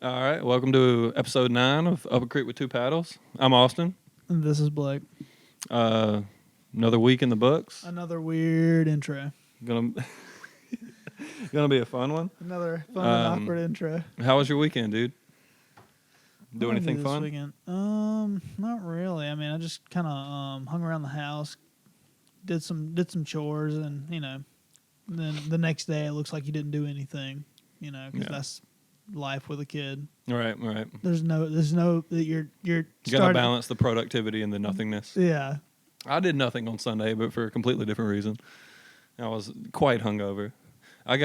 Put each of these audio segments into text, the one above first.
All right, welcome to episode 9 of Up a Creek with Two Paddles. I'm Austin. And this is Blake. Another week in the books. Another weird intro. Gonna gonna be a fun one. Another fun and awkward intro. How was your weekend, dude? Do What did I anything this fun? Weekend? Not really. I mean, I just kind of hung around the house, did some chores, and then the next day it looks like you didn't do anything. Because that's life with a kid. Right. There's no that you're You gotta balance the productivity and the nothingness. Yeah. I did nothing on Sunday, but for a completely different reason. I was quite hungover. I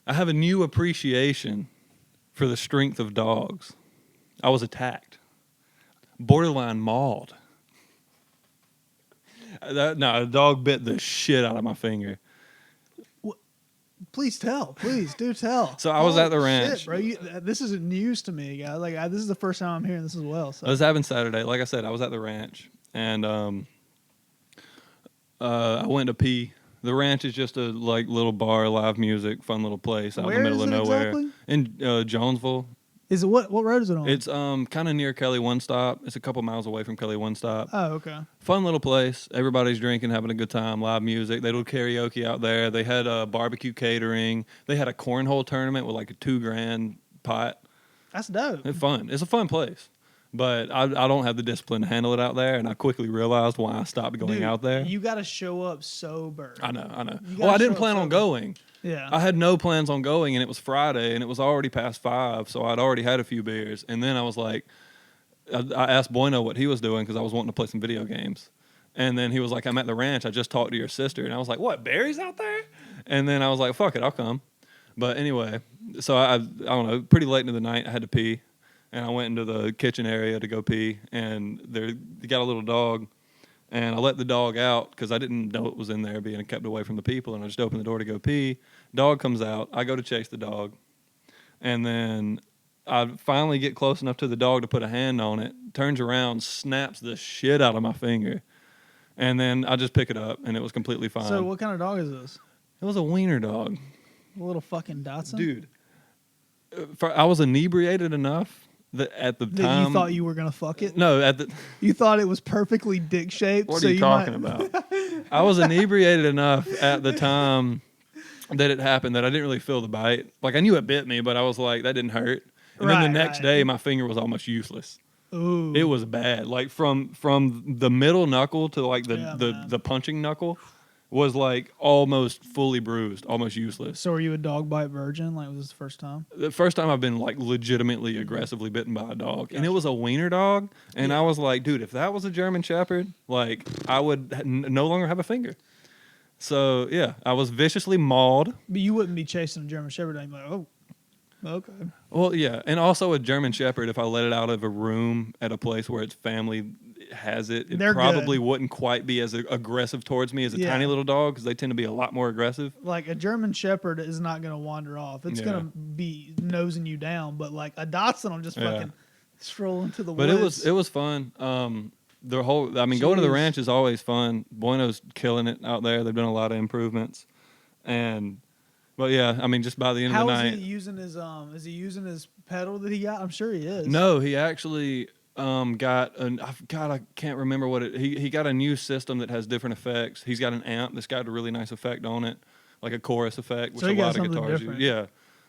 have a new appreciation for the strength of dogs. I was attacked, borderline mauled. A dog bit the shit out of my finger. Please do tell. So I was at the ranch. Shit, bro. This isn't news to me, guys. This is the first time I'm hearing this as well. So. This happened Saturday. Like I said, I was at the ranch, and I went to pee. The ranch is just a little bar, live music, fun little place out in the middle of nowhere. Exactly? In Jonesville. Is it what road is it on? It's kind of near Kelly One Stop. It's a couple miles away from Kelly One Stop. Oh, okay. Fun little place. Everybody's drinking, having a good time. Live music. They do karaoke out there. They had barbecue catering. They had a cornhole tournament with like a $2,000 pot. That's dope. It's fun. It's a fun place. But I don't have the discipline to handle it out there, and I quickly realized why I stopped going out there. You got to show up sober. I know. Well, I didn't plan on going. Yeah. I had no plans on going, and it was Friday, and it was already past 5, so I'd already had a few beers. And then I was like, I asked Bueno what he was doing because I was wanting to play some video games. And then he was like, I'm at the ranch. I just talked to your sister. And I was like, what, Barry's out there? And then I was like, fuck it, I'll come. But anyway, so I don't know, pretty late into the night, I had to pee. And I went into the kitchen area to go pee, and they got a little dog. And I let the dog out because I didn't know it was in there being kept away from the people. And I just opened the door to go pee. Dog comes out. I go to chase the dog. And then I finally get close enough to the dog to put a hand on it, turns around, snaps the shit out of my finger. And then I just pick it up, and it was completely fine. So what kind of dog is this? It was a wiener dog. A little fucking Dachshund? Dude, I was inebriated enough that at the time... You thought you were going to fuck it? No, You thought it was perfectly dick-shaped? What are you talking about? I was inebriated enough at the time that it happened that I didn't really feel the bite. Like, I knew it bit me, but I was like, that didn't hurt. And then the next day, my finger was almost useless. Ooh. It was bad. Like, from the middle knuckle to, like, the punching knuckle was, like, almost fully bruised, almost useless. So were you a dog bite virgin? Like, was this the first time? The first time I've been, like, legitimately aggressively bitten by a dog. Gotcha. And it was a wiener dog. And I was like, dude, if that was a German Shepherd, like, I would no longer have a finger. So, yeah, I was viciously mauled. But you wouldn't be chasing a German Shepherd and be like, oh, okay. Well, yeah. And also a German Shepherd, if I let it out of a room at a place where its family has it, They're probably good. Wouldn't quite be as aggressive towards me as a tiny little dog because they tend to be a lot more aggressive. Like a German Shepherd is not going to wander off. It's going to be nosing you down. But like a Dachshund will just fucking stroll into the woods. But it was fun. Going to the ranch is always fun. Bueno's killing it out there. They've done a lot of improvements. But yeah, I mean, just by the end of the night. How is he using his is he using his pedal that he got? I'm sure he is. No, he actually I can't remember what he got a new system that has different effects. He's got an amp that's got a really nice effect on it, like a chorus effect, which so a lot of guitars use. Yeah.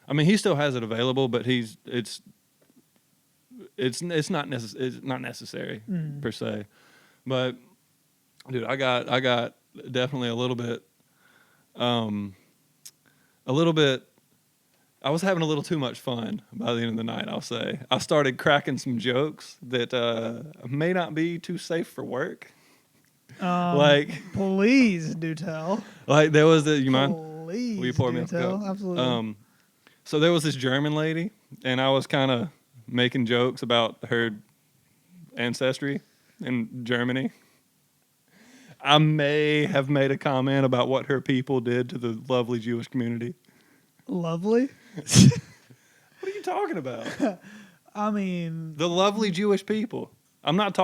I mean, he still has it available, but it's not necessary per se. But dude, I got definitely a little bit I was having a little too much fun by the end of the night, I'll say. I started cracking some jokes that may not be too safe for work. Please do tell. Like there was you mind? Please Will you pour me a tell? cup? Absolutely. So there was this German lady, and I was kind of making jokes about her ancestry in Germany. I may have made a comment about what her people did to the lovely Jewish community. Lovely? What are you talking about? I mean, the lovely Jewish people. I'm not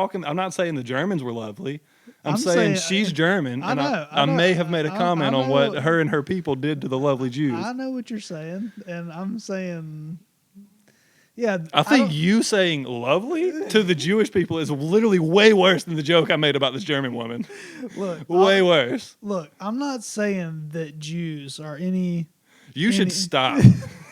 saying the Germans were lovely. I'm saying she's German, and I may have made a comment on what her and her people did to the lovely Jews. I know what you're saying, and I'm saying Yeah, I think you saying lovely to the Jewish people is literally way worse than the joke I made about this German woman. look, Way worse. Look, I'm not saying that Jews are any. You should stop.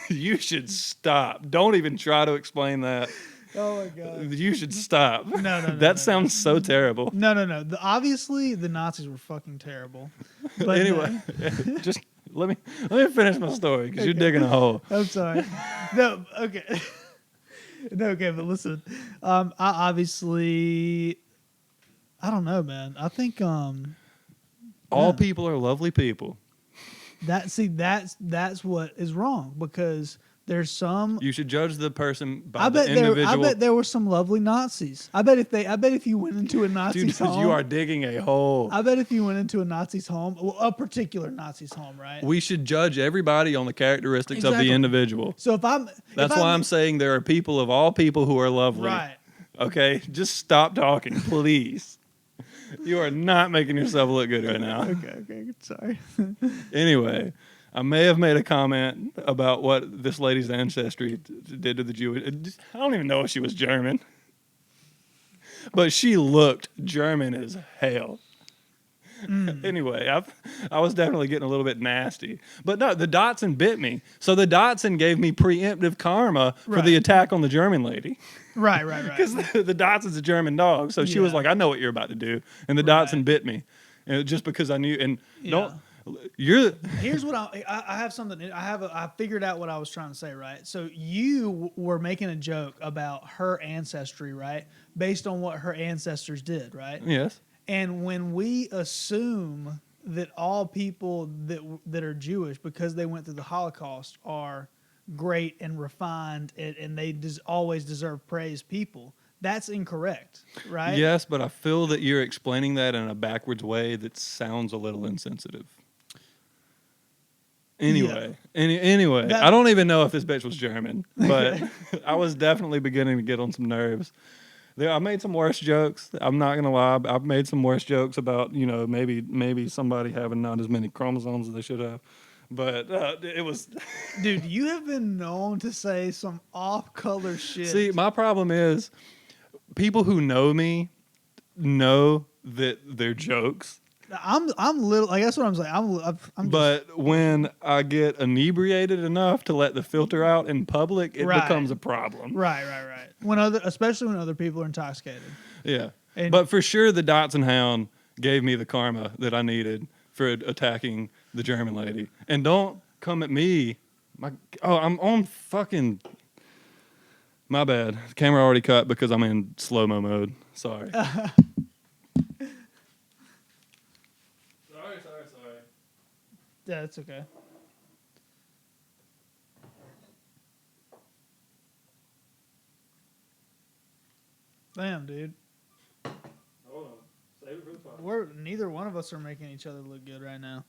You should stop. Don't even try to explain that. Oh my god. You should stop. No. That sounds so terrible. No. Obviously, the Nazis were fucking terrible. But Anyway, just let me finish my story because you're digging a hole. I'm sorry. No, okay. No, okay, but listen. I obviously, I don't know, man. I think All people are lovely people. that's what is wrong because there's some. You should judge the person by the individual. I bet there were some lovely Nazis. I bet if you went into a Nazi's home, you are digging a hole. I bet if you went into a Nazi's home, well, a particular Nazi's home, right? We should judge everybody on the characteristics of the individual. So that's why I'm saying there are people of all people who are lovely. Right. Okay, just stop talking, please. You are not making yourself look good right now. Okay, sorry. Anyway, I may have made a comment about what this lady's ancestry did to the Jewish. I don't even know if she was German, but she looked German as hell. Anyway, I was definitely getting a little bit nasty. But no, the Dachshund bit me. So the Dachshund gave me preemptive karma for the attack on the German lady. Right. Because the Dachshund's a German dog. So she was like, I know what you're about to do. And the Dachshund bit me. And just because I knew. And here's what I have something. I figured out what I was trying to say, right? So you were making a joke about her ancestry, right? Based on what her ancestors did, right? Yes. And when we assume that all people that are Jewish, because they went through the Holocaust, are great and refined and they always deserve praise people, that's incorrect, right? Yes, but I feel that you're explaining that in a backwards way that sounds a little insensitive. Anyway, I don't even know if this bitch was German, but I was definitely beginning to get on some nerves. I made some worse jokes. I'm not gonna lie. I've made some worse jokes about maybe somebody having not as many chromosomes as they should have, but it was. Dude, you have been known to say some off-color shit. See, my problem is people who know me know that they're jokes. I'm little. Like that's what I'm saying. But when I get inebriated enough to let the filter out in public, it becomes a problem. Right. Especially when other people are intoxicated. Yeah. But for sure, the Dachshund Hound gave me the karma that I needed for attacking the German lady. And don't come at me. I'm on fucking. My bad. The camera already cut because I'm in slow-mo mode. Sorry. Sorry. Yeah, it's okay. Damn, dude. Hold on. Save it for the podcast. Neither one of us are making each other look good right now.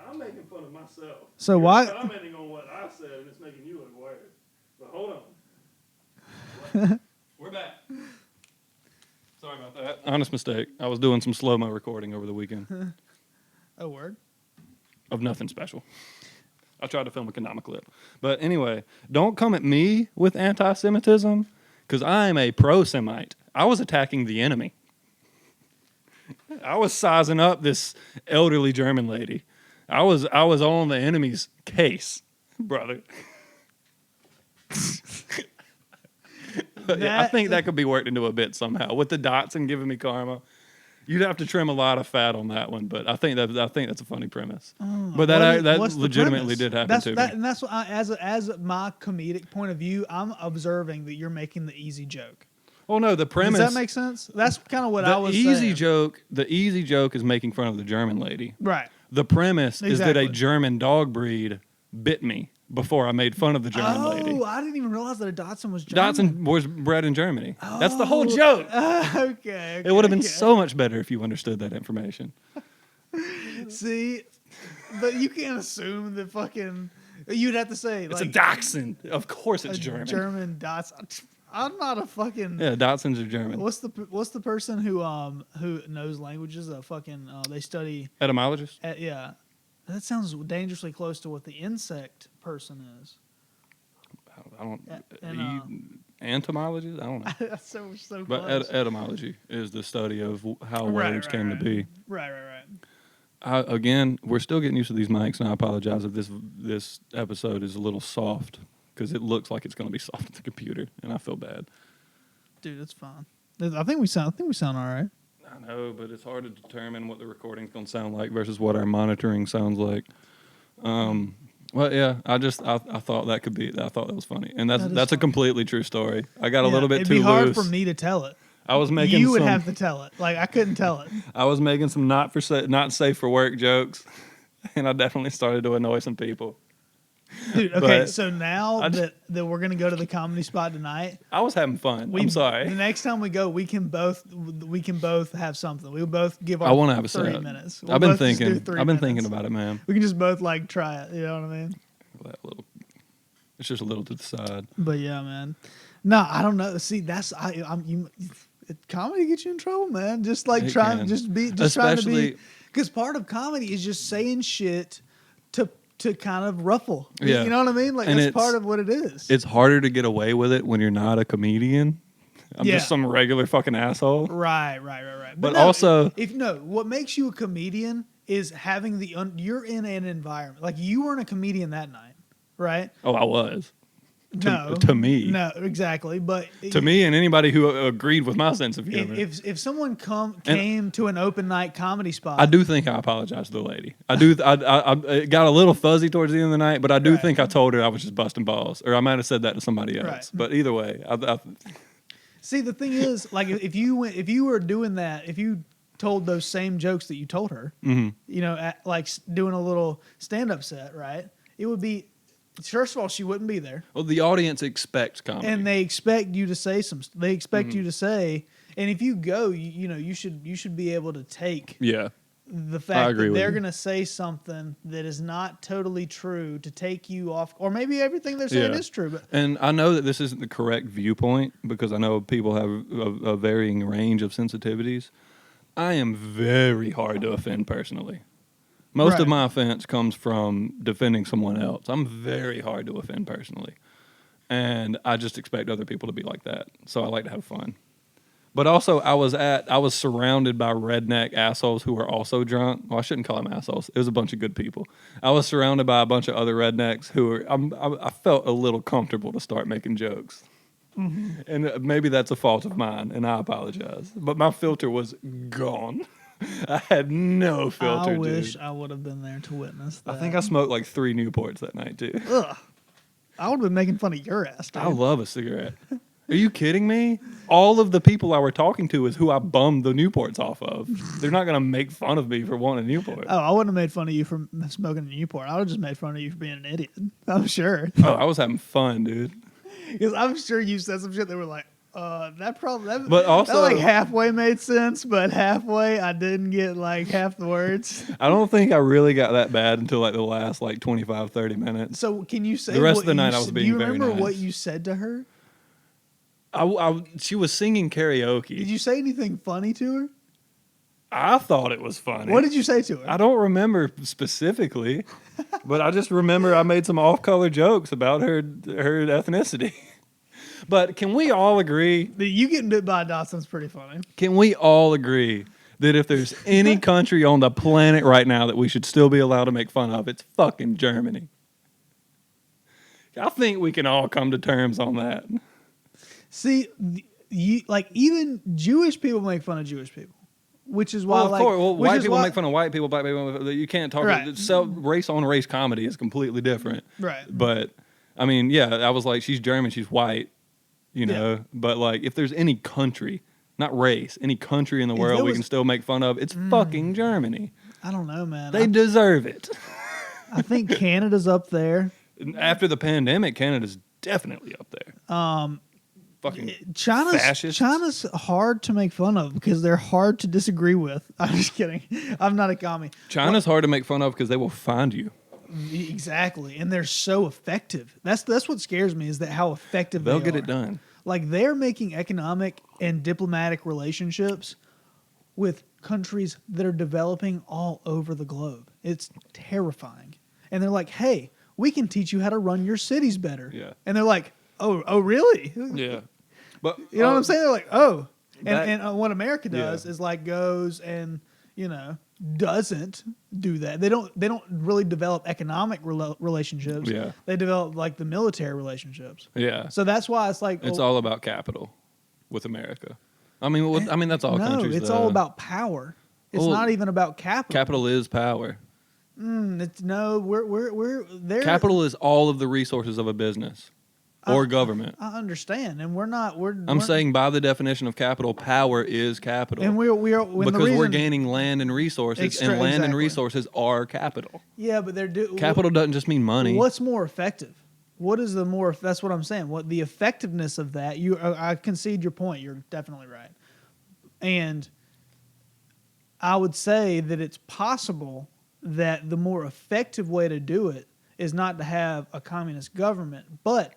I'm making fun of myself. So why? You're commenting on what I said, and it's making you look worse. But hold on. We're back. Sorry about that. Honest mistake. I was doing some slow-mo recording over the weekend. Oh, word? Of nothing special. I tried to film a Kendama clip. But anyway, don't come at me with anti-Semitism, because I am a pro-Semite. I was attacking the enemy. I was sizing up this elderly German lady. I was on the enemy's case, brother. I think that could be worked into a bit somehow. With the Dachshund giving me karma, you'd have to trim a lot of fat on that one. But I think that's a funny premise. But that legitimately did happen to me. And that's what as my comedic point of view, I'm observing that you're making the easy joke. Well, no, the premise. Does that make sense? That's kind of what I was saying. The easy joke is making fun of the German lady. Right. The premise is that a German dog breed bit me before I made fun of the German lady. Oh, I didn't even realize that a Dachshund was German. Dachshund was bred in Germany. Oh, that's the whole joke. Okay. It would have been so much better if you understood that information. See, but you can't assume that fucking. You'd have to say it's like, a Dachshund. Of course, it's German. German Dachshund. I'm not a fucking. Yeah, Dachshunds are German. What's the person who knows languages? They study etymologist. Yeah. That sounds dangerously close to what the insect person is. I don't. And, Entomology? I don't know. that's so But close. etymology is the study of how Right, words right, came to right. be. Right. Again, we're still getting used to these mics, and I apologize if this episode is a little soft because it looks like it's going to be soft at the computer, and I feel bad. Dude, it's fine. I think we sound all right. I know, but it's hard to determine what the recording's going to sound like versus what our monitoring sounds like. Well, yeah, I thought that could be. I thought that was funny, and that's a funny. completely true story. I got a Yeah, little bit it'd too be hard loose. for me to tell it. I was making You would some. have to tell it. Like I couldn't tell it. I was making some not safe for work jokes, and I definitely started to annoy some people. Dude, okay, But so now that we're gonna go to the comedy spot tonight, I was having fun. I'm sorry. The next time we go, we can both have something. We'll both give our I want to have a 30 set. minutes. I've been both just do thinking. 3 I've been minutes. thinking about it, man. We can just both like try it. You know what I mean? That little. It's just a little to the side. But yeah, man. No, I don't know. See, that's comedy gets you in trouble, man. Just like trying to Especially- be, because part of comedy is just saying shit to kind of ruffle. Yeah. You know what I mean? Like And that's part of what it is. It's harder to get away with it when you're not a comedian. I'm Yeah. just some regular fucking asshole. Right. But also- what makes you a comedian is having you're in an environment. Like you weren't a comedian that night, right? Oh, I was. No. To me. No, exactly. But To me and anybody who agreed with my sense of humor. if someone came to an open night comedy spot, I do think I apologized to the lady. I do. I it got a little fuzzy towards the end of the night, but I do Right. think I told her I was just busting balls, or I might have said that to somebody else. Right. But either way, see the thing is, like if you were doing that, if you told those same jokes that you told her, you know, doing a little stand up set, right? It would be. First of all, she wouldn't be there. well, the audience expects comedy, And they expect you to say they expect you to say, and if you go, you should be able to take yeah, the I fact agree that with they're you. going to say something that is not totally true to take you off, or maybe everything they're saying Yeah. is true. But And I know that this isn't the correct viewpoint because I know people have a varying range of sensitivities. I am very hard to offend personally. Most Right. of my offense comes from defending someone else. I'm very hard to offend personally. And I just expect other people to be like that. So I like to have fun. But also I was surrounded by redneck assholes who were also drunk. Well, I shouldn't call them assholes. It was a bunch of good people. I was surrounded by a bunch of other rednecks who were I felt a little comfortable to start making jokes. And maybe that's a fault of mine, and I apologize. But my filter was gone. I had no filter, I wish dude. I would have been there to witness that. I think I smoked like 3 Newports that night, too. Ugh. I would have been making fun of your ass, dude. I love a cigarette. Are you kidding me? All of the people I were talking to is who I bummed the Newports off of. They're not going to make fun of me for wanting a Newport. Oh, I wouldn't have made fun of you for smoking a Newport. I would have just made fun of you for being an idiot. I'm sure. Oh, I was having fun, dude. Because I'm sure you said some shit that were like, that But also- that like halfway made sense, but halfway I didn't get like half the words. I don't think I really got that bad until like the last like 25, 30 minutes. So can you say The rest what of the you night I was said- being Do you very remember what nice. you said to her? She was singing karaoke. Did you say anything funny to her? I thought it was funny. What did you say to her? I don't remember specifically, but I just remember I made some off-color jokes about her ethnicity. But can we all agree? You getting bit by a Dachshund's pretty funny. Can we all agree that if there's any country on the planet right now that we should still be allowed to make fun of, it's fucking Germany. I think we can all come to terms on that. See, even Jewish people make fun of Jewish people, which is why Well, of course. Well, which white is people why- make fun of white people. Black people. You can't talk. Right. Race on race comedy is completely different. Right. But I mean, yeah, I was like, she's German, she's white, you know. Yeah. But like, if there's any country, not race, any country in the If world there we was- can still make fun of, it's fucking Germany. I don't know, man. They deserve it. I think Canada's up there. And after the pandemic, Canada's definitely up there. Fucking fascists. China's hard to make fun of because they're hard to disagree with. I'm just kidding. I'm not a commie. China's hard to make fun of because they will find you. Exactly, and they're so effective. That's what scares me is that how effective They'll they get are. it done. Like they're making economic and diplomatic relationships with countries that are developing all over the globe. It's terrifying. And they're like, "Hey, we can teach you how to run your cities better." Yeah. And they're like, oh, really? Yeah, but You know what I'm saying? They're like, oh, that- and what America does is like goes and doesn't do that. They don't really develop economic relationships. Yeah. They develop like the military relationships. Yeah, So that's why it's like it's all about capital with America. I mean, that's all no, countries. it's all about power. It's Well, not even about capital. Capital is power. We're there. Capital is all of the resources of a business or government. I understand, and I'm saying by the definition of capital, power is capital. and we are because we're gaining land and resources, and land and exactly. resources are capital. Yeah, but Capital doesn't just mean money. What's more effective? What is the more? That's what I'm saying. What the effectiveness of that? I concede your point. You're definitely right, and I would say that it's possible that the more effective way to do it is not to have a communist government, but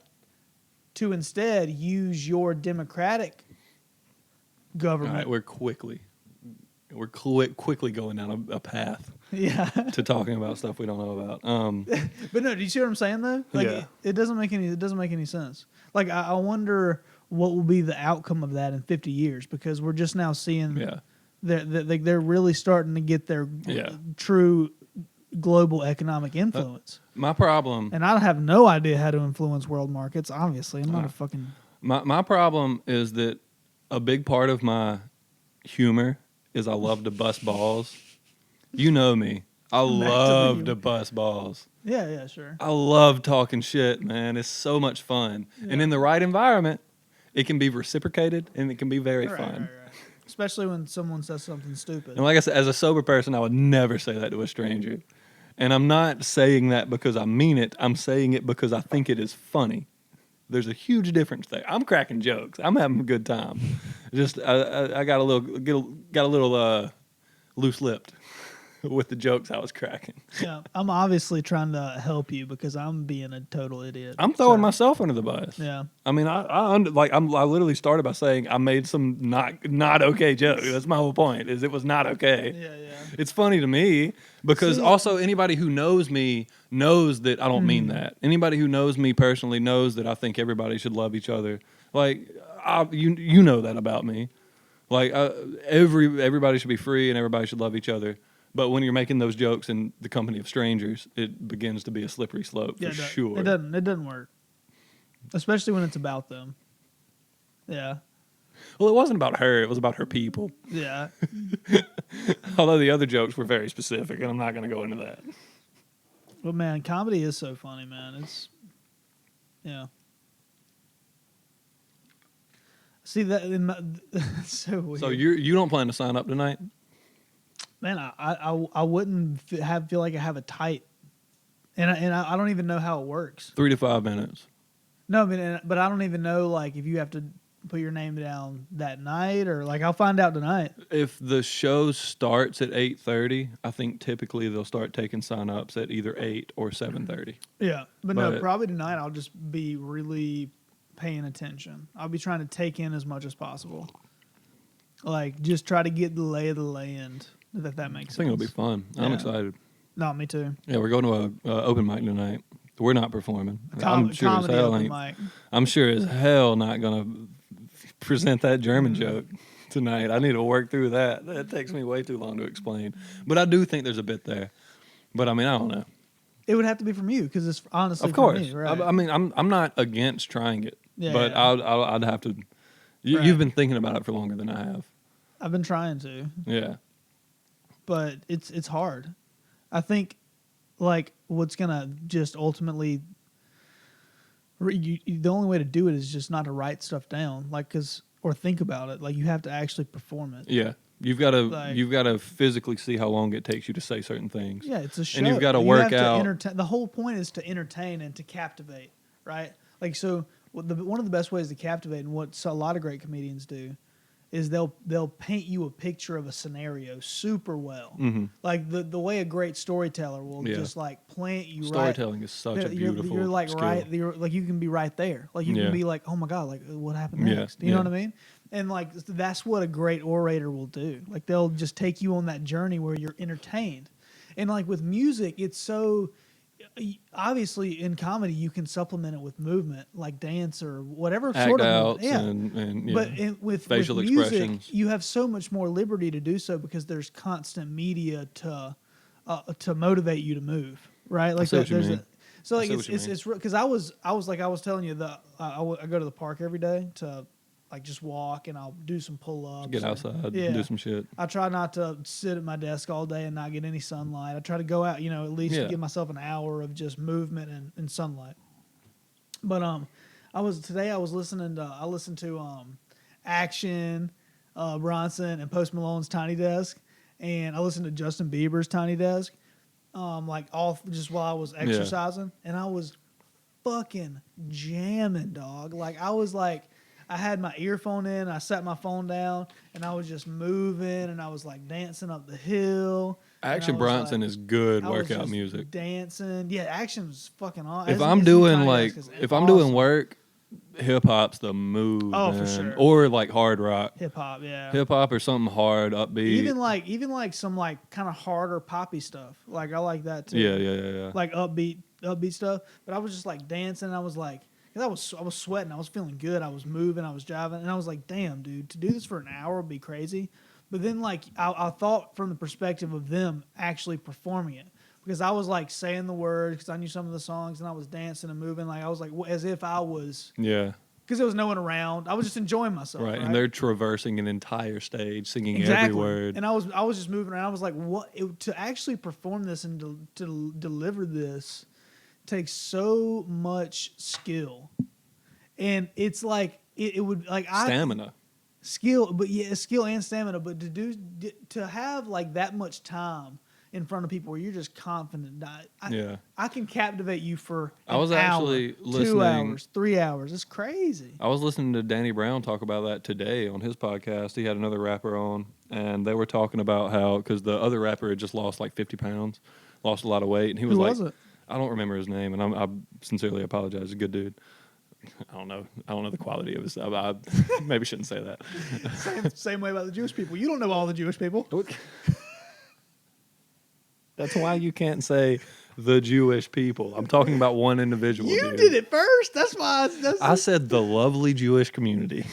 to instead use your democratic government. All right, we're quickly going down a path Yeah. to talking about stuff we don't know about. But no, do you see what I'm saying though? Like Yeah. it doesn't make any sense. Like I wonder what will be the outcome of that in 50 years, because we're just now seeing Yeah. they're really starting to get their true global economic influence. My problem. And I have no idea how to influence world markets. Obviously, I'm not a fucking. My problem is that a big part of my humor is I love to bust balls. You know me. I love to bust balls. Yeah, sure. I love talking shit, man. It's so much fun. Yeah. And in the right environment, it can be reciprocated and it can be very Right, fun. right. Especially when someone says something stupid. And like I said, as a sober person, I would never say that to a stranger. And I'm not saying that because I mean it. I'm saying it because I think it is funny. There's a huge difference there. I'm cracking jokes. I'm having a good time. Just I got a little loose-lipped with the jokes I was cracking. Yeah, I'm obviously trying to help you because I'm being a total idiot. I'm throwing myself under the bus. Yeah. I mean, I literally started by saying I made some not okay jokes. That's my whole point. Is it was not okay. Yeah. It's funny to me because also anybody who knows me knows that I don't mean that. Anybody who knows me personally knows that I think everybody should love each other. Like you know that about me. Like everybody should be free and everybody should love each other. But when you're making those jokes in the company of strangers, it begins to be a slippery slope for sure. It doesn't work, especially when it's about them. Yeah. Well, it wasn't about her; it was about her people. Yeah. Although the other jokes were very specific, and I'm not going to go into that. But man, comedy is so funny, man. It's See that it's so weird. So you don't plan to sign up tonight? Man, I wouldn't feel like I have a tight, and I don't even know how it works. 3 to 5 minutes. No, I mean, but I don't even know like if you have to put your name down that night or like I'll find out tonight. If the show starts at 8:30, I think typically they'll start taking sign-ups at either 8 or 7:30. Yeah, but no, probably tonight I'll just be really paying attention. I'll be trying to take in as much as possible. Like just try to get the lay of the land. If that makes sense. I think it'll be fun. I'm excited. No, me too. Yeah, we're going to a open mic tonight. We're not performing. I'm sure as comedy hell open ain't. mic. I'm sure as hell not gonna present that German joke tonight. I need to work through that. That takes me way too long to explain. But I do think there's a bit there. But I mean, I don't know. It would have to be from you because it's honestly Of course. from me, right? I mean, I'm not against trying it. Yeah, but yeah. I'd have to. You've Right. been thinking about it for longer than I have. I've been trying to. Yeah. But it's hard. I think like what's gonna just ultimately the only way to do it is just not to write stuff down, like or think about it. Like you have to actually perform it. Yeah. You've got to physically see how long it takes you to say certain things. Yeah, it's a show. And you've got to work out. The whole point is to entertain and to captivate, right? Like so, one of the best ways to captivate, and what a lot of great comedians do, is they'll paint you a picture of a scenario super well. Mm-hmm. Like the way a great storyteller will just like plant you. Storytelling is such a beautiful You're like skill. right. Like you can be right there. Like you can be like, oh my god, like what happened next? You know what I mean? And like that's what a great orator will do. Like they'll just take you on that journey where you're entertained. And like with music, it's so obviously in comedy you can supplement it with movement, like dance or whatever Act sort of outs movement. Yeah. and But with facial music, expressions. you have so much more liberty to do so because there's constant media to motivate you to move, right? Like see what you there's mean. a so I like see what you mean. it's because I was telling you that I go to the park every day to like just walk and I'll do some pull ups. Get outside, Yeah. do some shit. I try not to sit at my desk all day and not get any sunlight. I try to go out, at least Yeah. give myself an hour of just movement and sunlight. But I listened to Action, Bronson and Post Malone's Tiny Desk, and I listened to Justin Bieber's Tiny Desk, like all just while I was exercising, and I was fucking jamming, dog. Like I had my earphone in, I set my phone down, and I was just moving, and I was like dancing up the hill. Action Bronson is good I was workout just music. dancing. Yeah, Action was fucking awesome. If I'm doing work, hip hop's the move. Oh, for man. sure. Or like hard rock. Hip hop, yeah. Hip hop or something hard, upbeat. Even like some like kind of harder poppy stuff. Like I like that too. Yeah. Like upbeat stuff. But I was just like dancing. And I was like, 'cause I was sweating. I was feeling good. I was moving. I was driving, and I was like, damn, dude, to do this for an hour would be crazy. But then like I thought from the perspective of them actually performing it. Because I was like saying the words because I knew some of the songs and I was dancing and moving like I was like as if I was because there was no one around. I was just enjoying myself. Right, and they're traversing an entire stage, singing exactly. every word. And I was just moving around. I was like, what? To actually perform this and to deliver this takes so much skill, and it's like it would like stamina. Skill, but yeah, skill and stamina. But to have like that much time in front of people where you're just confident. I can captivate you for an actually hour, listening 2 hours, 3 hours. It's crazy. I was listening to Danny Brown talk about that today on his podcast. He had another rapper on, and they were talking about how because the other rapper had just lost like 50 pounds, lost a lot of weight, and he was Who like, was it? I don't remember his name, and I sincerely apologize. He's a good dude. I don't know the quality of his stuff. I maybe shouldn't say that. Same way about the Jewish people. You don't know all the Jewish people. That's why you can't say the Jewish people. I'm talking about one individual. You dude. did it first. That's why. I said the lovely Jewish community.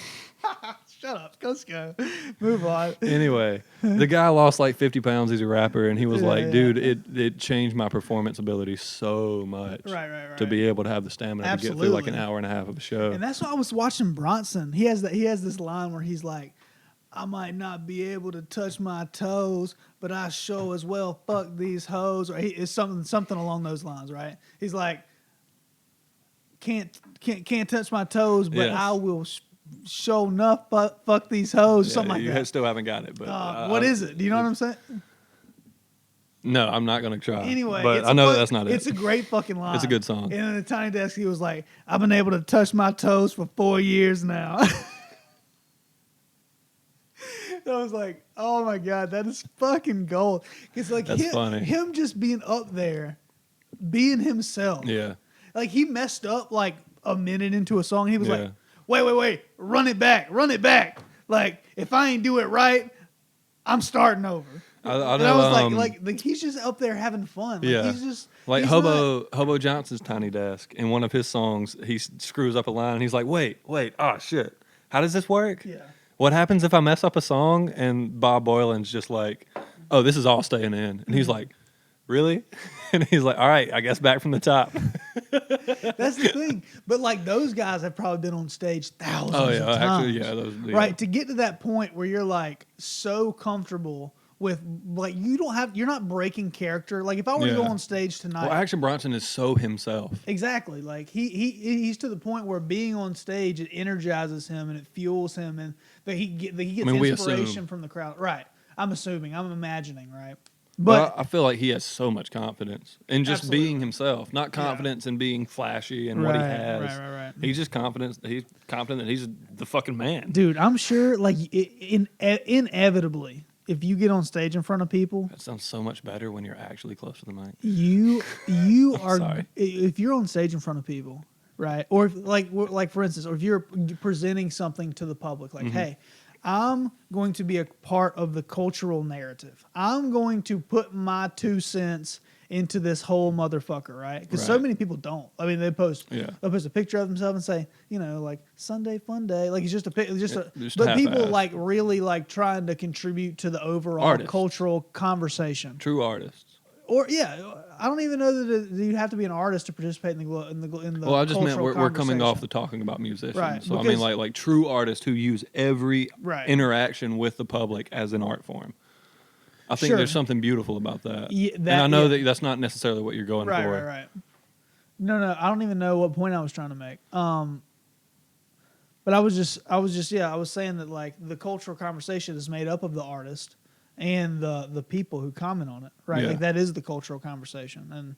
Shut up. Let's go. Move on. Anyway, the guy lost like 50 pounds. He's a rapper, and he was dude, it changed my performance ability so much. Right. To be able to have the stamina to get through like an hour and a half of a show. And that's why I was watching Bronson. He has this line where he's like, I might not be able to touch my toes, but I sure as well fuck these hoes. Or it's something along those lines, right? He's like, can't touch my toes, but yes. I will show enough fuck these hoes. Something like that. You still haven't got it, but what is it? Do you know what I'm saying? No, I'm not gonna try. Anyway, but I know that's not it. It's a great fucking line. It's a good song. And in the Tiny Desk, he was like, I've been able to touch my toes for 4 years now. I was like, oh my God, that is fucking gold. It's like funny. Him just being up there, being himself. Yeah. Like he messed up like a minute into a song. He was like, wait, run it back. Like if I ain't do it right, I'm starting over. I know, and I was like he's just up there having fun. Like, he's just like Hobo Johnson's Tiny Desk. In one of his songs, he screws up a line and he's like, wait, oh shit, how does this work? Yeah. What happens if I mess up a song? And Bob Boylan's just like, oh, this is all staying in. And he's like, really? And he's like, all right, I guess back from the top. That's the thing. But like those guys have probably been on stage thousands of times. Actually, right, to get to that point where you're like so comfortable with like you're not breaking character. Like if I were to go on stage tonight, well, Action Bronson is so himself. Exactly. Like he's to the point where being on stage it energizes him and it fuels him and that he gets inspiration from the crowd. Right. I'm imagining. Right. But I feel like he has so much confidence in just being himself, not confidence in being flashy and what he has. Right. He's just confident. He's confident that he's the fucking man. Dude, I'm sure like inevitably, if you get on stage in front of people, that sounds so much better when you're actually close to the mic. You are sorry. If you're on stage in front of people, right? Or if, like for instance, or if you're presenting something to the public, like, hey, I'm going to be a part of the cultural narrative. I'm going to put my 2 cents into this whole motherfucker, right? Because so Right. many people don't. I mean, they'll post a picture of themselves and say, like Sunday fun day, like it's just a pic, just a. Just But people half-assed. like really like trying to contribute to the overall Artists. cultural conversation. True artists. Or I don't even know that you have to be an artist to participate in the. Well, I just meant cultural we're coming off conversation. the talking about musicians. Right, So I mean, because- like true artists who use every Right. interaction with the public as an art form. I think Sure. there's something beautiful about that. Yeah, and I know that that's not necessarily what you're going for. Right. No, I don't even know what point I was trying to make. But I was saying that like the cultural conversation is made up of the artist and the people who comment on it, right? Yeah. Like that is the cultural conversation, and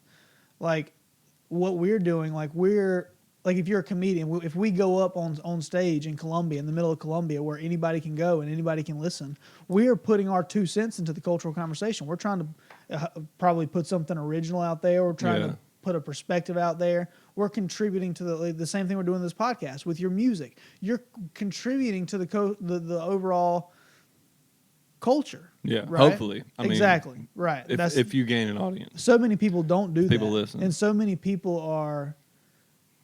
like what we're doing, like if you're a comedian, if we go up on stage in Columbia, in the middle of Columbia, where anybody can go and anybody can listen, we are putting our 2 cents into the cultural conversation. We're trying to probably put something original out there. We're trying to put a perspective out there. We're contributing to the same thing we're doing in this podcast with your music. You're contributing to the overall culture. Yeah, right? hopefully. I mean, exactly. Right. If you gain an audience. So many people don't do that. People listen. And so many people are,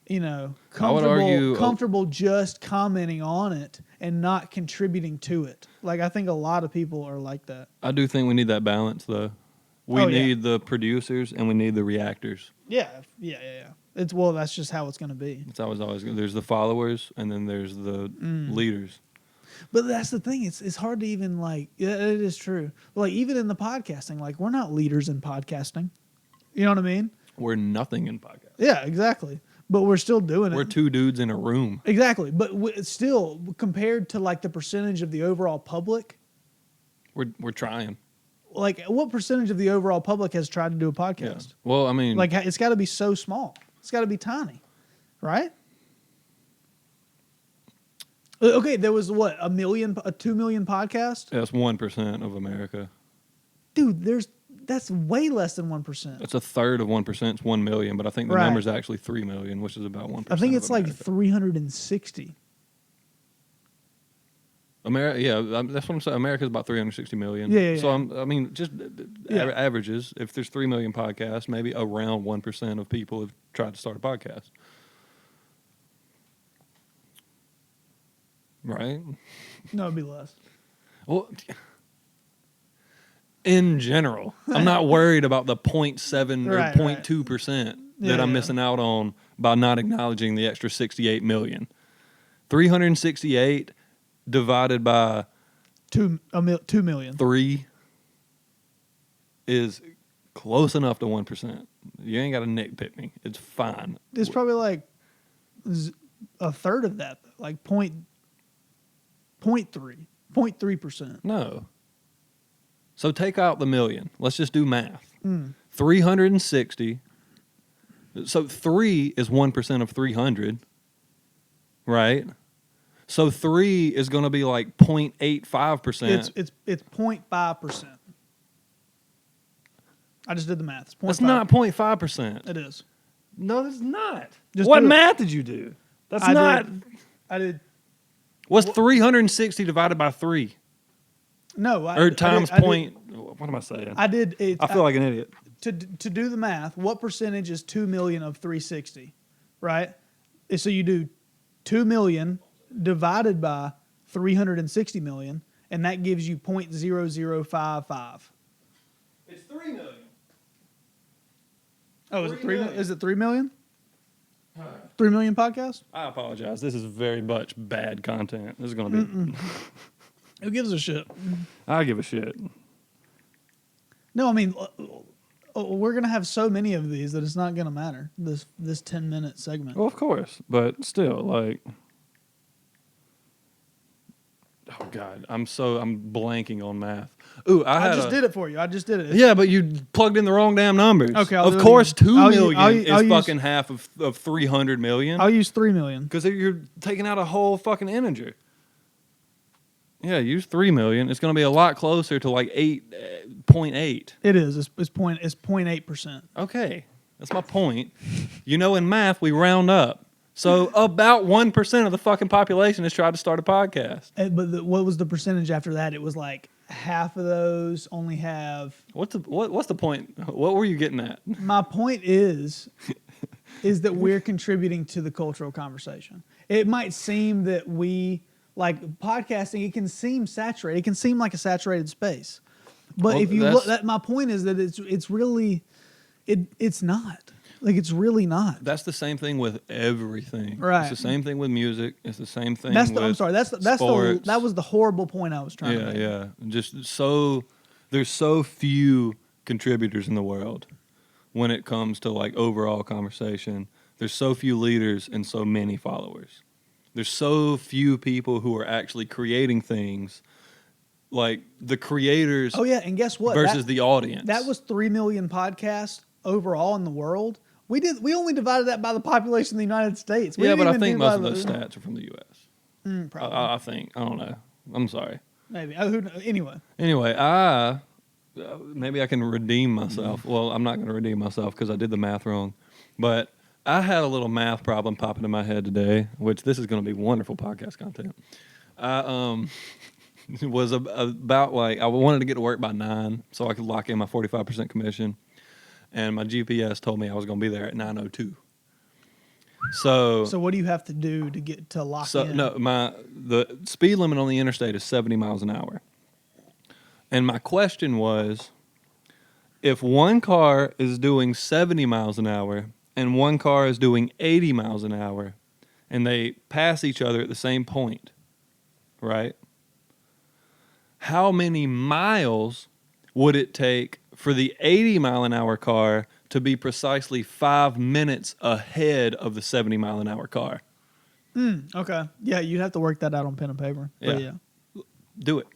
I would argue comfortable just commenting on it and not contributing to it. Like I think a lot of people are like that. I do think we need that balance, though. We need the producers and we need the reactors. Yeah. That's just how it's going to be. It's always there's the followers and then there's the leaders. But that's the thing. It's hard to even it is true. Like even in the podcasting, like we're not leaders in podcasting. You know what I mean? We're nothing in podcast. Yeah, exactly. But we're still doing it. We're 2 dudes in a room. Exactly. But still, compared to like the percentage of the overall public, We're trying. Like what percentage of the overall public has tried to do a podcast? Yeah. Well, I mean, like it's got to be so small. It's got to be tiny, right? Okay, there was 2 million podcast? that's 1% of America. Dude, that's way less than 1%. That's a third of 1%. It's 1 million, but I think the number's actually 3 million, which is about 1%. I think it's of America. like 360. That's what I'm saying. America's about 360 million. Yeah. So just averages. If there's 3 million podcasts, maybe around 1% of people have tried to start a podcast. Right? No, it'd be less. Well, in general, I'm not worried about the 0.7 or 0.2% that I'm missing out on by not acknowledging the extra 68 million. 368 divided by 2 million. 3 is close enough to 1%. You ain't got to nitpick me. It's fine. It's probably like a third of that, like 0.3%. No. So take out the million. Let's just do math. 360. So 3 is 1% of 300, right? So 3 is going to be like 0.85%. It's 0.5%. I just did the math. It's 0.5. That's not 0.5%. It is. No, that's not. Just what do it. math did you do? That's not. I did. What's 360 divided by 3? No. Times point. What am I saying? I did. I feel like an idiot. To do the math, what percentage is 2 million of 360? Right? So you do 2 million divided by 360 million, and that gives you 0.0055. It's 3 million. Oh, is it 3 million. Is it 3 million? 3 million podcasts? I apologize. This is very much bad content. This is going to be. Who gives a shit? I give a shit. No, I mean, we're going to have so many of these that it's not going to matter, this 10-minute segment. Well, of course. But still, like. Oh, God. I'm blanking on math. Ooh, I just did it for you. I just did it. Yeah, but you plugged in the wrong damn numbers. Okay, of course, 2 million is use, fucking half of 300 million. I'll use 3 million. Because you're taking out a whole fucking integer. Yeah, use 3 million. It's going to be a lot closer to like 8.8. It is. It's 0.8%. Okay, that's my point. In math, we round up. So about 1% of the fucking population has tried to start a podcast. But what was the percentage after that? It was like half of those only have. What's the point? What were you getting at? My point is that we're contributing to the cultural conversation. It might seem that we like podcasting. It can seem saturated. It can seem like a saturated space. But Well, if you look, my point is that it's really, it's not. Like, it's really not. That's the same thing with everything. Right. It's the same thing with music. It's the same thing That's with I'm sorry. That was the horrible point I was trying to make. Yeah. Just there's so few contributors in the world when it comes to like overall conversation. There's so few leaders and so many followers. There's so few people who are actually creating things, like the creators. Oh yeah, and guess what? Versus the audience. That was 3 million podcasts overall in the world. We only divided that by the population of the United States. Yeah, but I think most of those stats are from the U.S. Probably. I think. I don't know. I'm sorry. Maybe. Oh, who knows? Anyway, maybe I can redeem myself. Well, I'm not going to redeem myself because I did the math wrong. But I had a little math problem pop into my head today, which this is going to be wonderful podcast content. It was about like I wanted to get to work by 9 so I could lock in my 45% commission. And my GPS told me I was going to be there at 9:02. So what do you have to do to get to lock in? No, the speed limit on the interstate is 70 miles an hour. And my question was, if one car is doing 70 miles an hour and one car is doing 80 miles an hour, and they pass each other at the same point, right? How many miles would it take for the 80 mile an hour car to be precisely 5 minutes ahead of the 70 mile an hour car? Okay. Yeah, you'd have to work that out on pen and paper. Yeah. But yeah. Do it.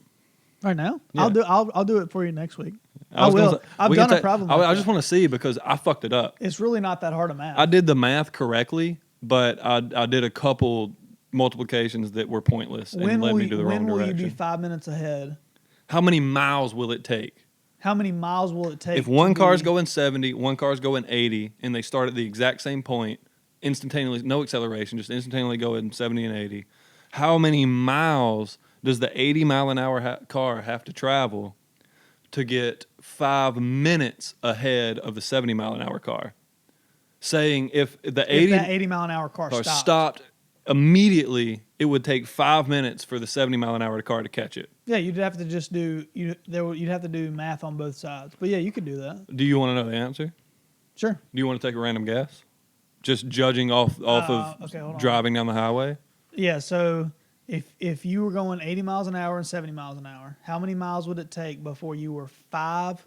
Right now? Yeah. I'll do it for you next week. I will. I've done a problem. I just want to see because I fucked it up. It's really not that hard of math. I did the math correctly, but I did a couple multiplications that were pointless and led me to the wrong direction. When will you be 5 minutes ahead? How many miles will it take? How many miles will it take? If one car's going 70, one car's going 80, and they start at the exact same point, instantaneously, no acceleration, just instantaneously going 70 and 80, how many miles does the 80 mile an hour car have to travel to get 5 minutes ahead of the 70 mile an hour car? Saying if that 80 mile an hour car stopped immediately, it would take 5 minutes for the 70 mile an hour car to catch it. Yeah, you'd have to just you'd have to do math on both sides. But yeah, you could do that. Do you want to know the answer? Sure. Do you want to take a random guess? Just judging off of driving down the highway? Yeah, so if you were going 80 miles an hour and 70 miles an hour, how many miles would it take before you were 5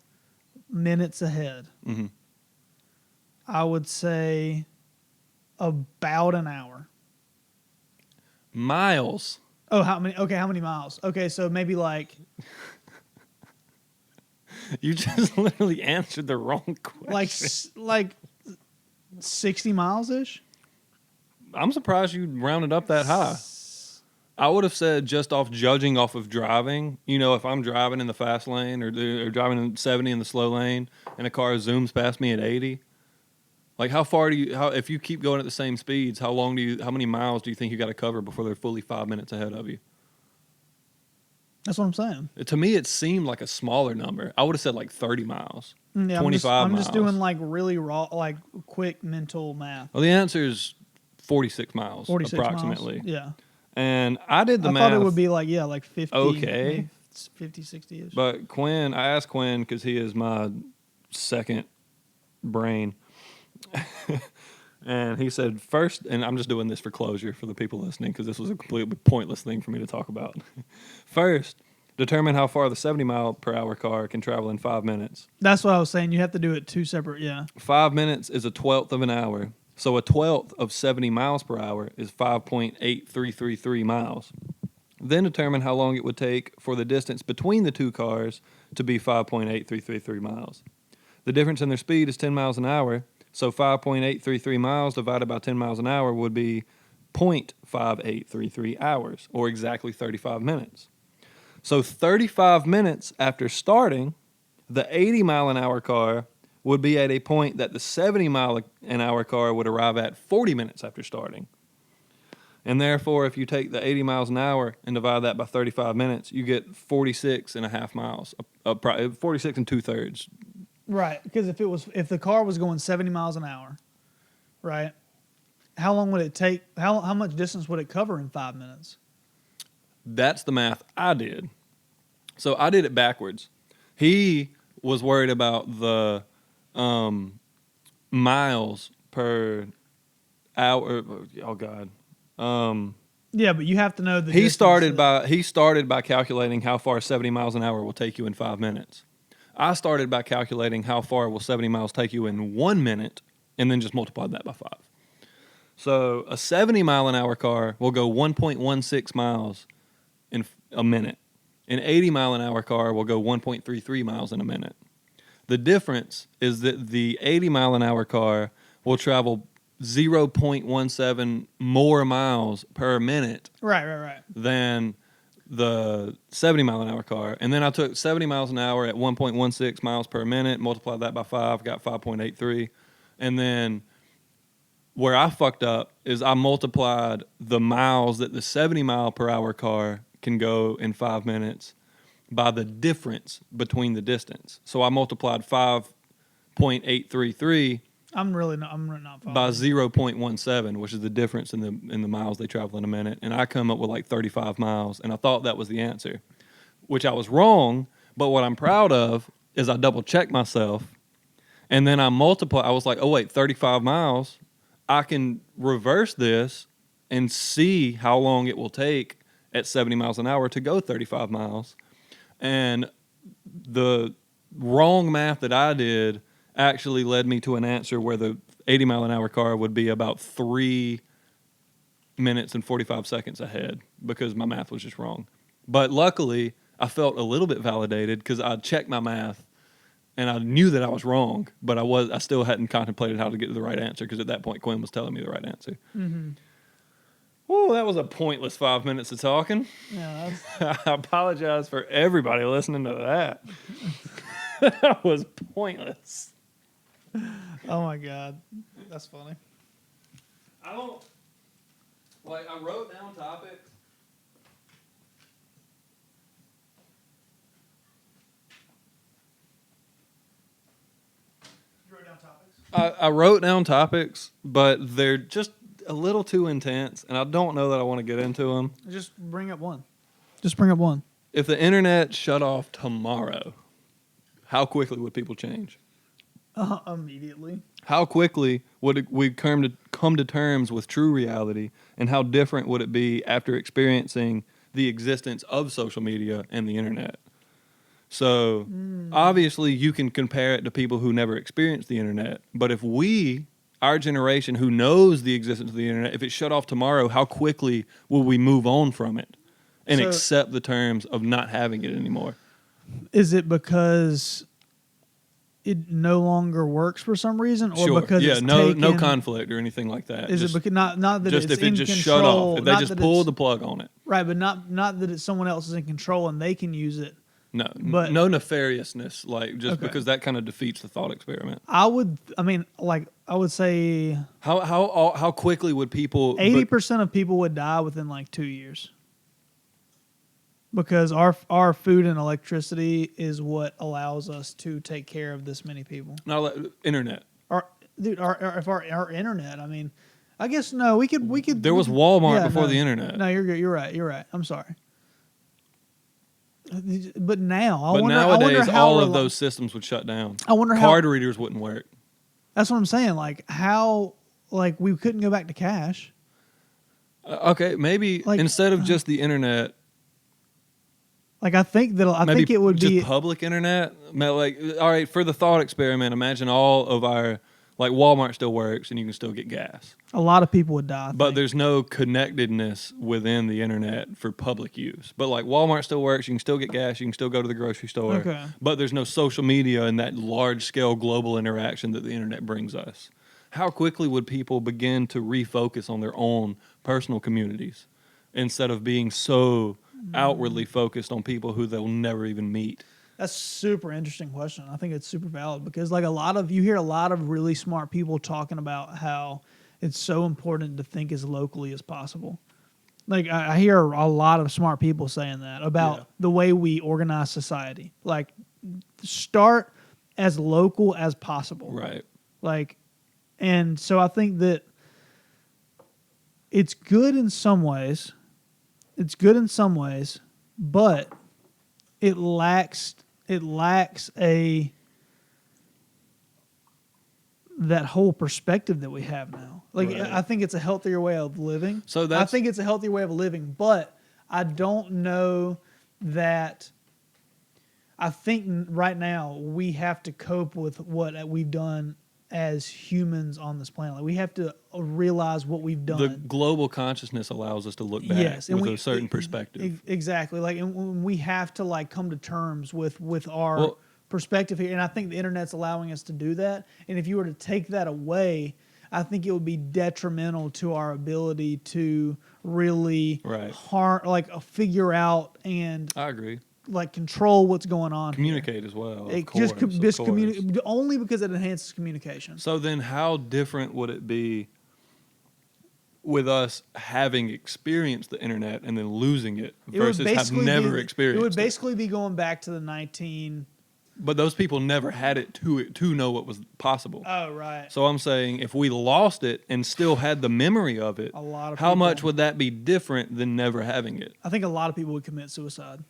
minutes ahead? Mm-hmm. I would say about an hour. Miles. Oh, how many? Okay, how many miles? Okay, so maybe like... You just literally answered the wrong question. Like 60 miles-ish? I'm surprised you rounded up that high. I would have said just off judging off of driving. You know, if I'm driving in the fast lane or driving in 70 in the slow lane and a car zooms past me at 80, like how far if you keep going at the same speeds, how many miles do you think you got to cover before they're fully 5 minutes ahead of you? That's what I'm saying. To me, it seemed like a smaller number. I would have said like 30 miles, yeah, 25 miles. I'm just doing like really raw, like quick mental math. Well, the answer is 46 miles, 46 approximately. Miles. Yeah. And I did the math. I thought it would be like 50. Okay. 50, 60-ish. But I asked Quinn because he is my second brain. And he said first, and I'm just doing this for closure for the people listening because this was a completely pointless thing for me to talk about. First, determine how far the 70 mile per hour car can travel in 5 minutes. That's what I was saying. You have to do it two separate, yeah. 5 minutes is a 1/12 of an hour. So a 1/12 of 70 miles per hour is 5.8333 miles. Then determine how long it would take for the distance between the two cars to be 5.8333 miles. The difference in their speed is 10 miles an hour. So 5.833 miles divided by 10 miles an hour would be 0.5833 hours, or exactly 35 minutes. So 35 minutes after starting, the 80 mile an hour car would be at a point that the 70 mile an hour car would arrive at 40 minutes after starting. And therefore, if you take the 80 miles an hour and divide that by 35 minutes, you get 46 and a half miles, 46 and 2/3. Right, because if the car was going 70 miles an hour, right? How long would it take? How much distance would it cover in 5 minutes? That's the math I did. So I did it backwards. He was worried about the miles per hour. Oh God. Yeah, but you have to know the He distance started by calculating how far 70 miles an hour will take you in 5 minutes. I started by calculating how far will 70 miles take you in 1 minute, and then just multiplied that by 5. So a 70 mile an hour car will go 1.16 miles in a minute. An 80 mile an hour car will go 1.33 miles in a minute. The difference is that the 80 mile an hour car will travel 0.17 more miles per minute Right. than the 70 mile an hour car. And then I took 70 miles an hour at 1.16 miles per minute, multiplied that by 5, got 5.83. And then where I fucked up is I multiplied the miles that the 70 mile per hour car can go in 5 minutes by the difference between the distance. So I multiplied 5.833 I'm not following. by 0.17, which is the difference in the miles they travel in a minute, and I come up with like 35 miles, and I thought that was the answer, which I was wrong. But what I'm proud of is I double checked myself, and then I multiply. I was like, oh wait, 35 miles. I can reverse this and see how long it will take at 70 miles an hour to go 35 miles. And the wrong math that I did actually led me to an answer where the 80 mile an hour car would be about 3 minutes and 45 seconds ahead because my math was just wrong. But luckily, I felt a little bit validated because I checked my math and I knew that I was wrong, but I still hadn't contemplated how to get to the right answer because at that point Quinn was telling me the right answer. Mm-hmm. Whoa, that was a pointless 5 minutes of talking. Yeah, I apologize for everybody listening to that. That was pointless. oh my God, that's funny. I wrote down topics. You wrote down topics? I wrote down topics, but they're just a little too intense, and I don't know that I want to get into them. Just bring up one. Just bring up one. If the internet shut off tomorrow, how quickly would people change? Immediately. How quickly would we come to terms with true reality, and how different would it be after experiencing the existence of social media and the internet? So, obviously, you can compare it to people who never experienced the internet, but if our generation who knows the existence of the internet, if it shut off tomorrow, how quickly will we move on from it and accept the terms of not having it anymore? Is it because it no longer works for some reason, or because it's no conflict or anything like that? Is it because not that just it's if it in just control, shut off, if they not just that pulled the plug on it? Right, but not that it's someone else is in control and they can use it. No, but no nefariousness, because that kind of defeats the thought experiment. I would say How quickly would people? 80% of people would die within like 2 years, because our food and electricity is what allows us to take care of this many people. No, internet. Our internet. I mean, I guess no. We could. There was Walmart before the internet. No, you're good. You're right. I'm sorry. But now, nowadays, all of those systems would shut down. I wonder card readers wouldn't work. That's what I'm saying. Like how, we couldn't go back to cash. Okay, maybe instead of just the internet. I think it would just be public internet. All right, for the thought experiment, imagine all of our Walmart still works and you can still get gas. A lot of people would die. But there's no connectedness within the internet for public use. But Walmart still works, you can still get gas, you can still go to the grocery store. Okay. But there's no social media and that large scale global interaction that the internet brings us. How quickly would people begin to refocus on their own personal communities instead of being so outwardly focused on people who they'll never even meet? That's a super interesting question. I think it's super valid because you hear a lot of really smart people talking about how it's so important to think as locally as possible. Like I hear a lot of smart people saying that about the way we organize society. Like start as local as possible. Right. Like, and so I think that it's good in some ways. It's good in some ways, but it lacks a that whole perspective that we have now. Like Right. I think it's a healthier way of living. So I think it's a healthier way of living, but I don't know that. I think right now we have to cope with what we've done as humans on this planet. Like we have to realize what we've done. The global consciousness allows us to look back with a certain perspective. Exactly. Like, and we have to like come to terms with our perspective here. And I think the internet's allowing us to do that. And if you were to take that away, I think it would be detrimental to our ability to really figure out and I agree. Like control what's going on. Communicate as well. Only because it enhances communication. So then how different would it be with us having experienced the internet and then losing it versus have never experienced it? It would basically be going back to the 19... But those people never had it to know what was possible. Oh, right. So I'm saying if we lost it and still had the memory of it, how much would that be different than never having it? I think a lot of people would commit suicide.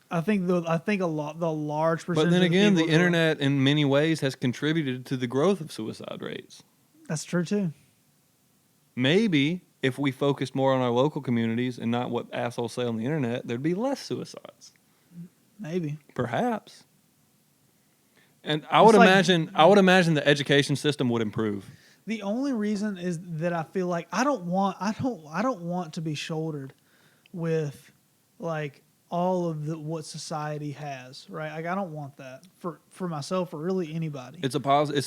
I think the large percentage. But then again, the internet in many ways has contributed to the growth of suicide rates. That's true too. Maybe if we focused more on our local communities and not what assholes say on the internet, there'd be less suicides. Maybe. Perhaps. And I would imagine the education system would improve. The only reason is that I feel like I don't want to be shouldered with like all of what society has, right? Like I don't want that for myself or really anybody. It's a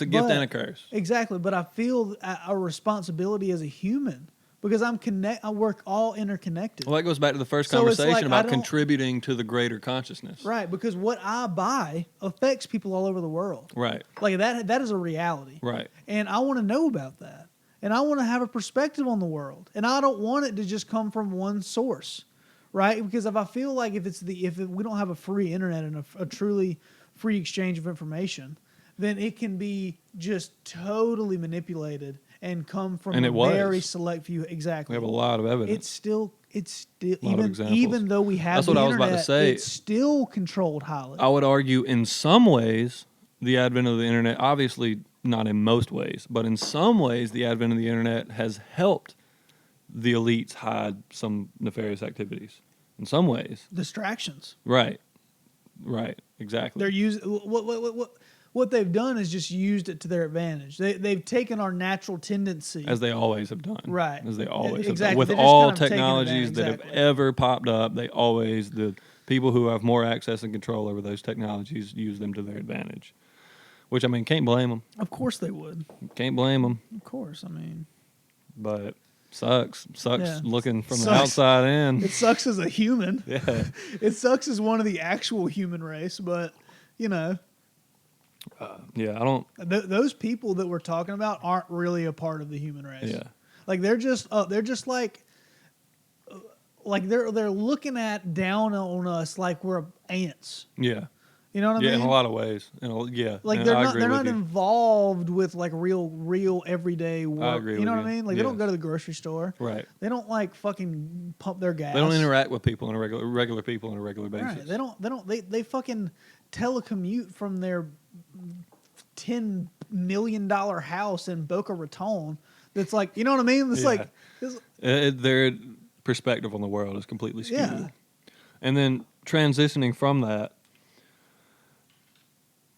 gift and a curse. Exactly, but I feel a responsibility as a human because we're all interconnected. Well, that goes back to the first conversation about contributing to the greater consciousness. Right, because what I buy affects people all over the world. Right. Like that is a reality. Right. And I want to know about that. And I want to have a perspective on the world. And I don't want it to just come from one source. Right? Because if I feel like if we don't have a free internet and a truly free exchange of information, then it can be just totally manipulated and come from a very select few. Exactly. We have a lot of evidence. It's still even though we have the internet, it's still controlled highly. I would argue in some ways the advent of the internet, obviously not in most ways, but in some ways the advent of the internet has helped the elites hide some nefarious activities. In some ways. Distractions. Right. Exactly. They're using what they've done is just used it to their advantage. They've taken our natural tendency, as they always have done. Right. As they always exactly. have done. With all technologies that have ever popped up, the people who have more access and control over those technologies use them to their advantage. Which, I mean, can't blame them. Of course they would. Can't blame them. Of course, I mean. But sucks looking from the outside in. It sucks as a human. Yeah. It sucks as one of the actual human race, but, you know. I don't. Those people that we're talking about aren't really a part of the human race. Yeah. Like they're just like they're looking down on us like we're ants. Yeah. You know what I mean? Yeah, in a lot of ways. Like they're not involved with like real everyday work. I agree. You know what I mean? Like they don't go to the grocery store. Right. They don't like fucking pump their gas. They don't interact with people on a regular people on a regular basis. Right. They fucking telecommute from their $10 million house in Boca Raton. That's like, you know what I mean? It's their perspective on the world is completely skewed. Yeah. And then transitioning from that,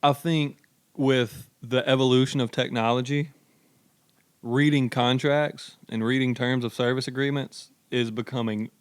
I think with the evolution of technology, reading contracts and reading terms of service agreements is becoming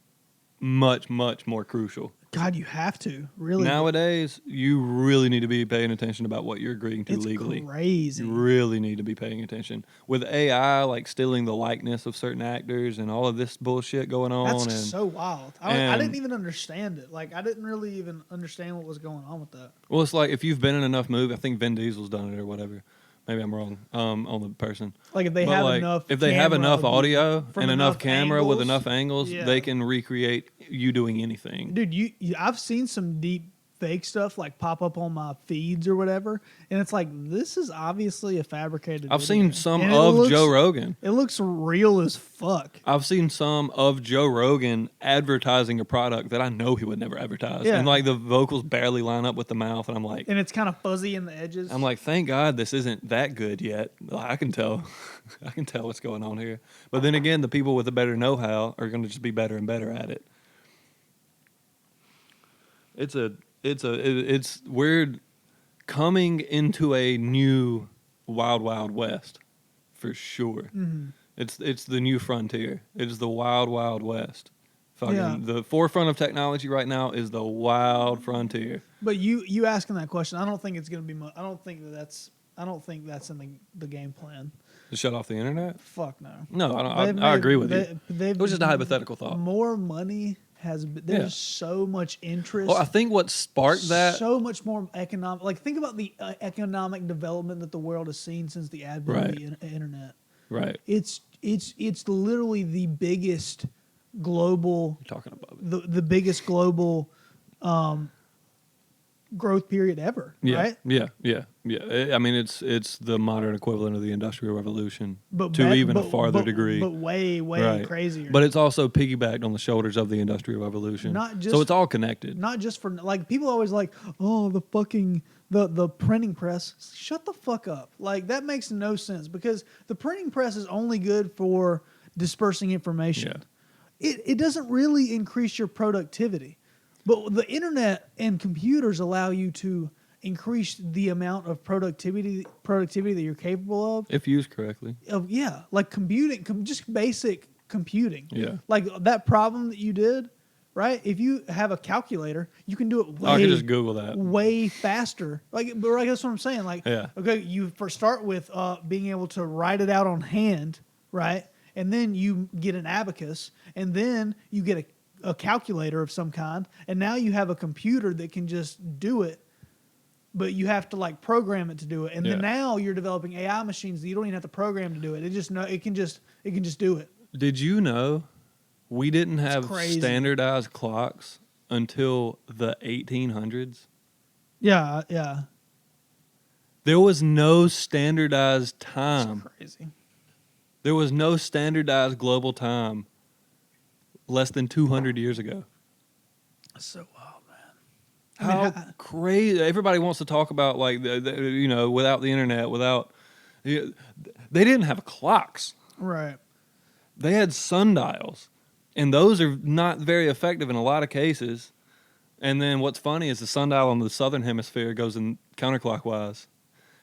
much, much more crucial. God, you have to, really. Nowadays, you really need to be paying attention about what you're agreeing to legally. It's crazy. You really need to be paying attention. With AI, like stealing the likeness of certain actors and all of this bullshit going on. That's so wild. I didn't even understand it. Like, I didn't really even understand what was going on with that. Well, it's like if you've been in enough movies, I think Vin Diesel's done it or whatever. Maybe I'm wrong on the person. Like if they But have like, enough, if they have camera enough of you audio from and enough enough camera with angles, enough angles, yeah. they can recreate you doing anything. Dude, I've seen some deep fake stuff like pop up on my feeds or whatever, and it's like this is obviously a fabricated. I've video. seen some And of Joe Rogan. It looks real as fuck. I've seen some of Joe Rogan advertising a product that I know he would never advertise. Yeah. And like the vocals barely line up with the mouth. And I'm like, It's kind of fuzzy in the edges. I'm like, thank God this isn't that good yet. I can tell. I can tell what's going on here. But then again, the people with the better know-how are going to just be better and better at it. We're coming into a new wild, wild west for sure. Mm-hmm. It's the new frontier. It is the wild, wild west. Fucking Yeah. The forefront of technology right now is the wild frontier. But you asking that question, I don't think it's going to be. I don't think that's in the game plan. To shut off the internet? Fuck no. No, I don't. I agree with you. It was just a hypothetical thought. More money there's so much interest. Well, I think what sparked that. So much more economic. Like think about the economic development that the world has seen since the advent of the internet. Right. It's literally the biggest global. You're talking about the biggest global growth period ever. Yeah, right? Yeah. I mean, it's the modern equivalent of the Industrial Revolution, but to even a farther degree. But way Right. crazier. But it's also piggybacked on the shoulders of the Industrial Revolution. So it's all connected. Not just for like people always like, oh, the fucking the printing press. Shut the fuck up. Like that makes no sense because the printing press is only good for dispersing information. Yeah. It doesn't really increase your productivity. But the internet and computers allow you to increase the amount of productivity that you're capable of. If used correctly. Like computing, just basic computing. Yeah. Like that problem that you did, right? If you have a calculator, you can do it I can just Google that. way faster. But that's what I'm saying. Like, okay, you first start with being able to write it out on hand, right? And then you get an abacus, and then you get a calculator of some kind, and now you have a computer that can just do it, but you have to like program it to do it. And then now you're developing AI machines that you don't even have to program to do it. It can just do it. Did you know we didn't have standardized clocks until the 1800s? Yeah. There was no standardized time. That's crazy. There was no standardized global time less than 200 years ago. That's so wild, man. How crazy. Everybody wants to talk about like, without the internet, they didn't have clocks. Right. They had sundials, and those are not very effective in a lot of cases. And then what's funny is the sundial on the southern hemisphere goes in counterclockwise.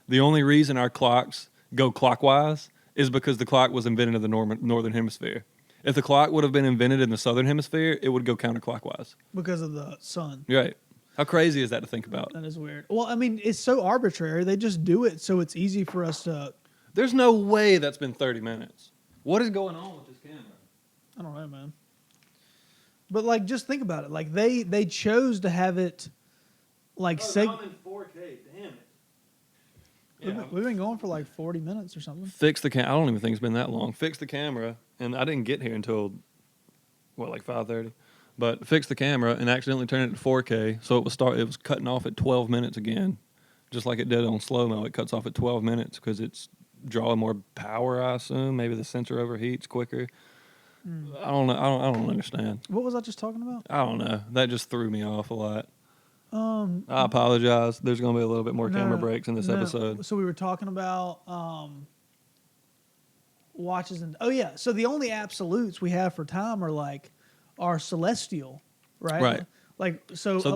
The only reason our clocks go clockwise is because the clock was invented in the northern hemisphere. If the clock would have been invented in the southern hemisphere, it would go counterclockwise. Because of the sun. Right. How crazy is that to think about? That is weird. Well, I mean, it's so arbitrary. They just do it so it's easy for us to... There's no way that's been 30 minutes. What is going on with this camera? I don't know, man. But, like, just think about it. Like, they chose to have it, like... I'm in 4K. Damn it. Yeah. We've been going for, like, 40 minutes or something. Fix the camera. I don't even think it's been that long. Fix the camera. And I didn't get here until, like 5:30. But fix the camera and accidentally turn it to 4K. So it was cutting off at 12 minutes again. Just like it did on slow-mo. It cuts off at 12 minutes because it's drawing more power, I assume. Maybe the sensor overheats quicker. I don't know. I don't understand. What was I just talking about? I don't know. That just threw me off a lot. I apologize. There's going to be a little bit more camera breaks in this episode. So we were talking about watches and so the only absolutes we have for time are celestial, right? Right. Like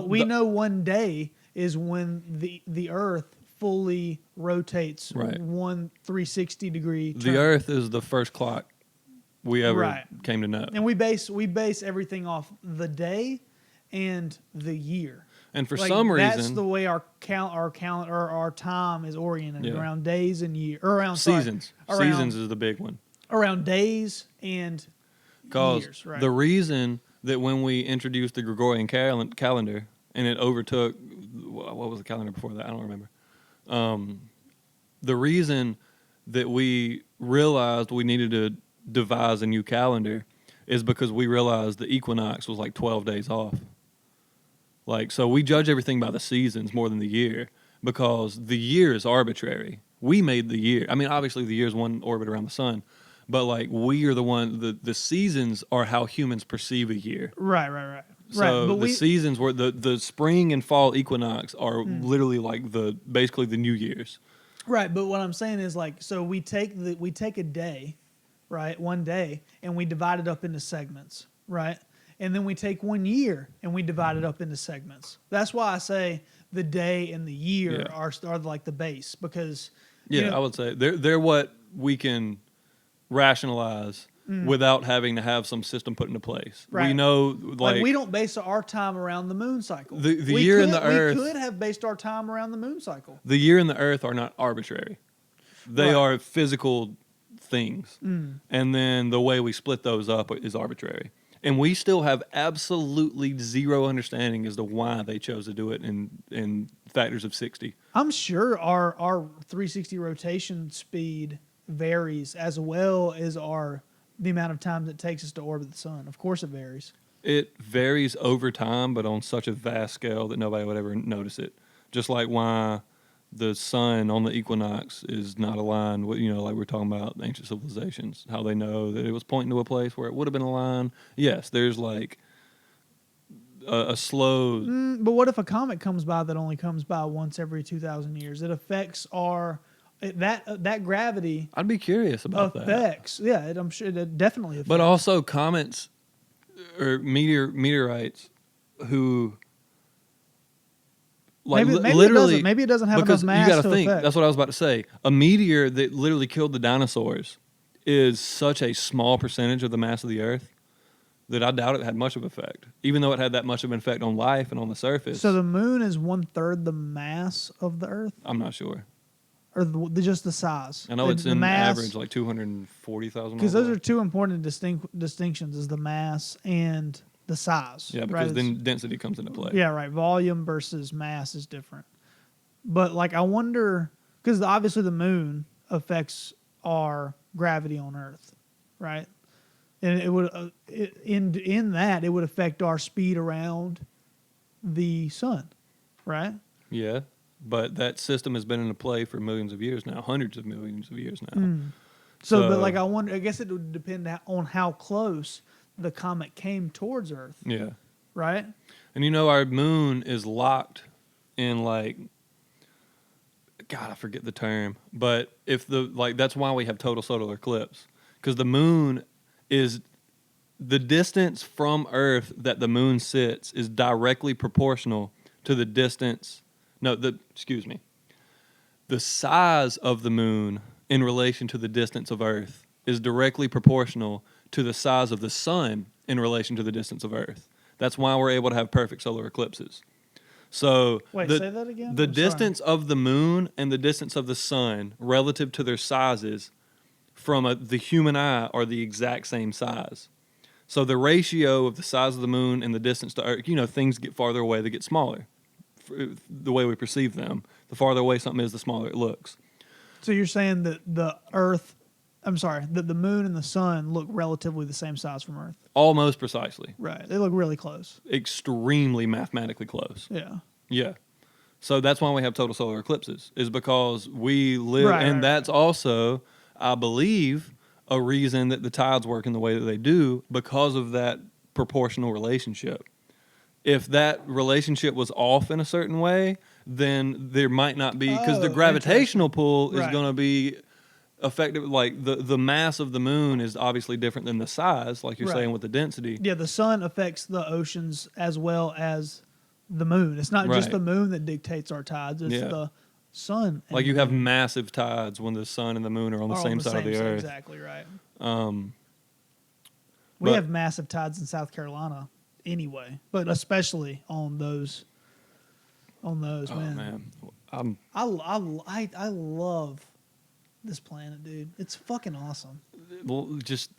we know one day is when the Earth fully rotates 360 degree turn. The Earth is the first clock we ever came to know, and we base everything off the day and the year. And for some reason, that's the way our time is oriented around days and year, or around seasons. Seasons is the big one. Around days and years. Right. The reason that when we introduced the Gregorian calendar and it overtook, what was the calendar before that? I don't remember. the reason that we realized we needed to devise a new calendar is because we realized the equinox was like 12 days off. Like, so we judge everything by the seasons more than the year because the year is arbitrary. We made the year. I mean, obviously the year is one orbit around the sun, but like we are the one, the seasons are how humans perceive a year. Right. So But the seasons were the spring and fall equinox are literally like basically the New Year's. Right, but what I'm saying is like, so we take a day, right, one day, and we divide it up into segments, right, and then we take 1 year and we divide it up into segments. That's why I say the day and the year are like the base because I would say they're what we can rationalize without having to have some system put into place. Right. We know like we don't base our time around the moon cycle. The year and the Earth. We could have based our time around the moon cycle. The year and the Earth are not arbitrary. They are physical things. And then the way we split those up is arbitrary. And we still have absolutely zero understanding as to why they chose to do it in factors of 60. I'm sure our 360 rotation speed varies as well as the amount of time that it takes us to orbit the sun. Of course it varies. It varies over time, but on such a vast scale that nobody would ever notice it. Just like why the sun on the equinox is not aligned with, like we're talking about ancient civilizations, how they know that it was pointing to a place where it would have been aligned. Yes, there's like a slow... but what if a comet comes by that only comes by once every 2,000 years? It affects that gravity. I'd be curious about that. Yeah, I'm sure it definitely affects. But also comets or meteorites who... Like maybe it doesn't have enough mass you got to think. affect. That's what I was about to say. A meteor that literally killed the dinosaurs is such a small percentage of the mass of the Earth that I doubt it had much of an effect, even though it had that much of an effect on life and on the surface. So the moon is 1/3 the mass of the Earth, I'm not sure, or just the size. I know it's in mass, average like 240,000. Because those are two important distinctions: is the mass and the size. Yeah, because then density comes into play. Yeah, right. Volume versus mass is different. But like, I wonder, because obviously the moon affects our gravity on Earth, right? And it would in that it would affect our speed around the sun, right? Yeah, but that system has been into play for millions of years now, hundreds of millions of years now. So, but like, I wonder. I guess it would depend on how close the comet came towards Earth. Yeah. Right? And our moon is locked in like, God, I forget the term, but that's why we have total solar eclipse, because the moon is the distance from Earth that the moon sits is directly proportional to the distance. The size of the moon in relation to the distance of Earth is directly proportional to the size of the sun in relation to the distance of Earth. That's why we're able to have perfect solar eclipses. So say that again? The distance of the moon and the distance of the sun relative to their sizes from the human eye are the exact same size. So the ratio of the size of the moon and the distance to Earth, things get farther away, they get smaller. The way we perceive them, the farther away something is, the smaller it looks. So you're saying that that the moon and the sun look relatively the same size from Earth? Almost precisely. Right. They look really close. Extremely mathematically close. Yeah. Yeah. So that's why we have total solar eclipses, is because we live, that's also, I believe, a reason that the tides work in the way that they do, because of that proportional relationship. If that relationship was off in a certain way, then there might not be, because the gravitational pull is going to be affected. Like the mass of the moon is obviously different than the size, like you're saying with the density. Yeah, the sun affects the oceans as well as the moon. It's not just the moon that dictates our tides. It's the sun. Like you have massive tides when the sun and the moon are on the same side of the Earth. Exactly right. We have massive tides in South Carolina anyway, but especially on those. Man. I love this planet, dude. It's fucking awesome. Well,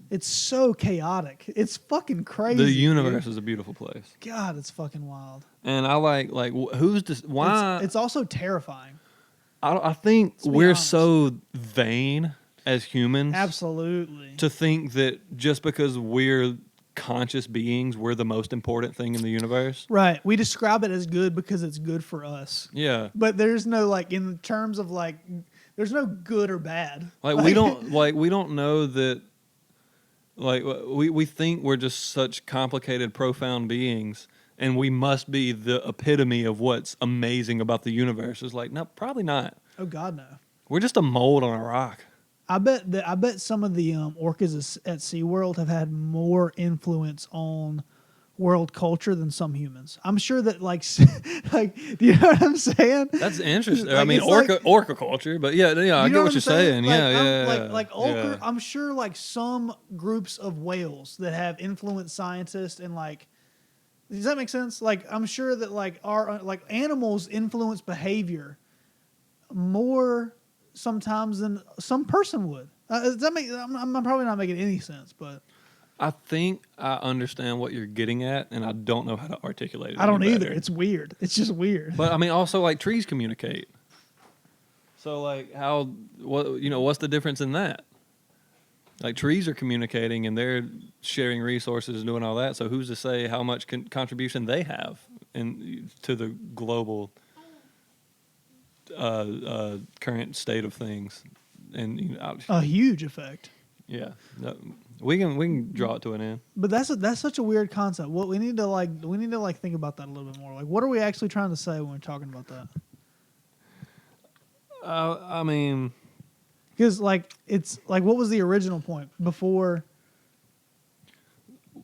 it's so chaotic. It's fucking crazy. The universe is a beautiful place. God, it's fucking wild. And I like who's this? Why? It's also terrifying. I think Let's be we're honest. so vain as humans Absolutely. to think that just because we're conscious beings, we're the most important thing in the universe. Right. We describe it as good because it's good for us. Yeah. But there's no like in terms of like there's no good or bad. Like we don't know that. Like we think we're just such complicated, profound beings, and we must be the epitome of what's amazing about the universe. It's like, no, probably not. Oh God, no. We're just a mold on a rock. I bet some of the orcas at SeaWorld have had more influence on world culture than some humans. I'm sure that like like do you know what I'm saying? That's interesting. Like, I mean, it's like- orca culture, but yeah, I get what you're saying. Like, Yeah. Like ochre, yeah. I'm sure like some groups of whales that have influenced scientists and like does that make sense? Like I'm sure that like our like animals influence behavior more sometimes than some person would. Does that make? I'm probably not making any sense, but I think I understand what you're getting at, and I don't know how to articulate it. I don't any either. better. It's weird. It's just weird. But I mean, also like trees communicate. So like what's the difference in that? Like trees are communicating and they're sharing resources and doing all that. So who's to say how much contribution they have to the global current state of things? And A huge effect. yeah, no, we can draw it to an end. But that's such a weird concept. What we need to think about that a little bit more. Like, what are we actually trying to say when we're talking about that? I mean, Because like it's like what was the original point before?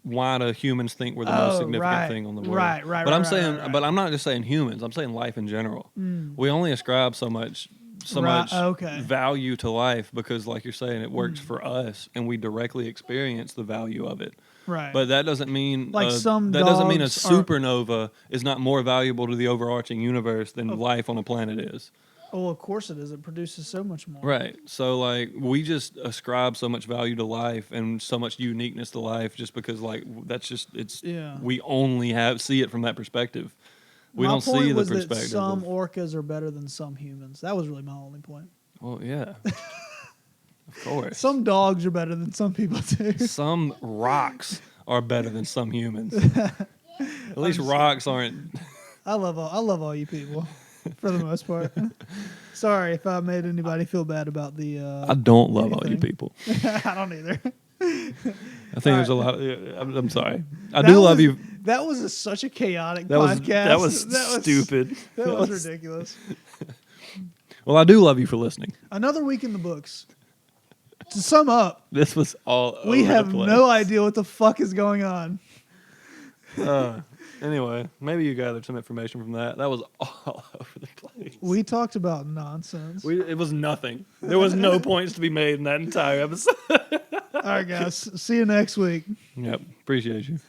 why do humans think we're the most significant thing on the world? Right. But I'm saying, but I'm not just saying humans. I'm saying life in general. We only ascribe so much value to life because, like you're saying, it works for us, and we directly experience the value of it. Right. But that doesn't mean Like some that doesn't mean a dogs are- supernova is not more valuable to the overarching universe than life on a planet is. Oh, of course it is. It produces so much more. Right. So like we just ascribe so much value to life and so much uniqueness to life just because like that's just we only see it from that perspective. We My don't point see the was that perspective. some orcas are better than some humans. That was really my only point. Well, yeah. Of course. Some dogs are better than some people too. Some rocks are better than some humans. At least rocks aren't. I love all you people, for the most part. Sorry if I made anybody feel bad about the. I don't love all you anything. people. I don't either. I think there's a lot. I'm sorry. I That do love was- you. That was such a chaotic That was podcast. stupid. That was ridiculous. Well, I do love you for listening. Another week in the books. To sum up, This was all. we over have the place. no idea what the fuck is going on. Anyway, maybe you gathered some information from that. That was all over the place. We talked about nonsense. It was nothing. There was no points to be made in that entire episode. All right, guys. See you next week. Yep. Appreciate you.